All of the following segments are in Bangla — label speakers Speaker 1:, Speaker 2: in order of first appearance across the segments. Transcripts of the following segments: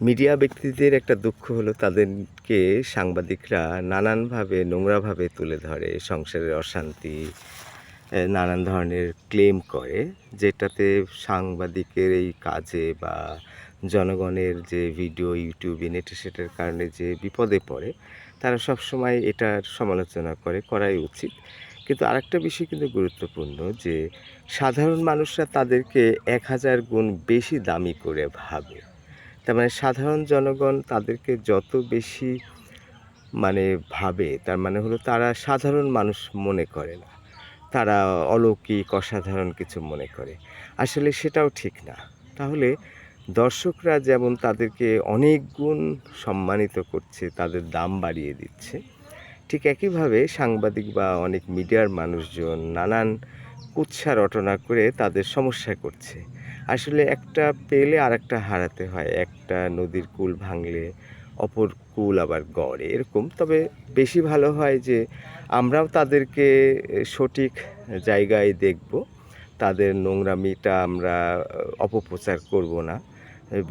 Speaker 1: মিডিয়া ব্যক্তিদের একটা দুঃখ হলো তাদেরকে সাংবাদিকরা নানানভাবে নোংরাভাবে তুলে ধরে। সংসারের অশান্তি, নানান ধরনের ক্লেম করে, যেটাতে সাংবাদিকের এই কাজে বা জনগণের যে ভিডিও, ইউটিউবে, নেটে সেটার কারণে যে বিপদে পড়ে, তারা সবসময় এটার সমালোচনা করে, করাই উচিত। কিন্তু আরেকটা বিষয় কিন্তু গুরুত্বপূর্ণ যে সাধারণ মানুষরা তাদেরকে ১,০০০ গুণ বেশি দামি করে ভাবে। তার মানে সাধারণ জনগণ তাদেরকে যত বেশি মানে ভাবে, তার মানে হলো তারা সাধারণ মানুষ মনে করে না। তারা অলৌকিক, অসাধারণ কিছু মনে করে। আসলে সেটাও ঠিক না। তাহলে দর্শকরা যেমন তাদেরকে অনেক গুণ সম্মানিত করছে, তাদের দাম বাড়িয়ে দিচ্ছে, ঠিক একইভাবে সাংবাদিক বা অনেক মিডিয়ার মানুষজন নানান কুৎসা রটনা করে তাদের সমস্যায় করছে। আসলে একটা পেলে আরেকটা হারাতে হয়। একটা নদীর কূল ভাঙলে অপর কূল আবার গড়ে, এরকম। তবে বেশি ভালো হয় যে আমরাও তাদেরকে সঠিক জায়গায় দেখব। তাদের নোংরামিটা আমরা অপপ্রচার করব না।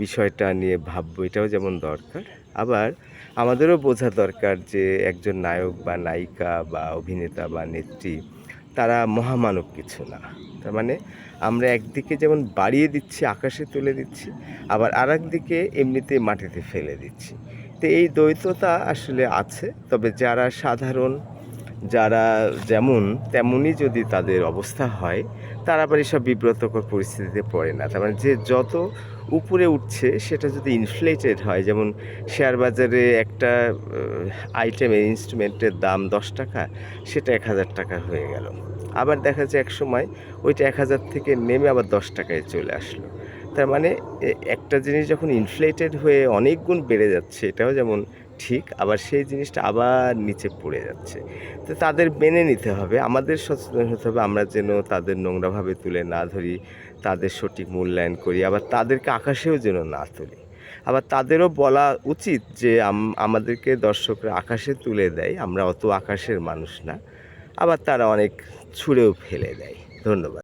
Speaker 1: বিষয়টা নিয়ে ভাববো, এটাও যেমন দরকার। আবার আমাদেরও বোঝা দরকার যে একজন নায়ক বা নায়িকা বা অভিনেতা বা নেত্রী তারা মহামানব কিছু না। তার মানে আমরা একদিকে যেমন বাড়িয়ে দিচ্ছি, আকাশে তুলে দিচ্ছি, আবার আরেকদিকে এমনিতেই মাটিতে ফেলে দিচ্ছি। তো এই দ্বৈততা আসলে আছে। তবে যারা সাধারণ, যারা যেমন তেমনই যদি তাদের অবস্থা হয়, তারা আবার এসব বিব্রতকর পরিস্থিতিতে পড়ে না। তার মানে যে যত উপরে উঠছে সেটা যদি ইনফ্লেটেড হয়, যেমন শেয়ার বাজারে একটা আইটেমের, ইনস্ট্রুমেন্টের দাম ৳১০, সেটা ৳১,০০০ হয়ে গেল। আবার দেখা যায় একসময় ওইটা ১,০০০ থেকে নেমে আবার ৳১০ চলে আসলো। তার মানে একটা জিনিস যখন ইনফ্লেটেড হয়ে অনেক গুণ বেড়ে যাচ্ছে, এটাও যেমন ঠিক, আবার সেই জিনিসটা আবার নিচে পড়ে যাচ্ছে। তো তাদের মেনে নিতে হবে, আমাদের সচেতন হতে হবে, আমরা যেন তাদের নোংরাভাবে তুলে না ধরি, তাদের সঠিক মূল্যায়ন করি, আবার তাদেরকে আকাশেও যেন না তুলি। আবার তাদেরও বলা উচিত যে আমাদেরকে দর্শকরা আকাশে তুলে দেয়, আমরা অত আকাশের মানুষ না। আবার তারা অনেক ছুঁড়েও ফেলে দেয়। ধন্যবাদ।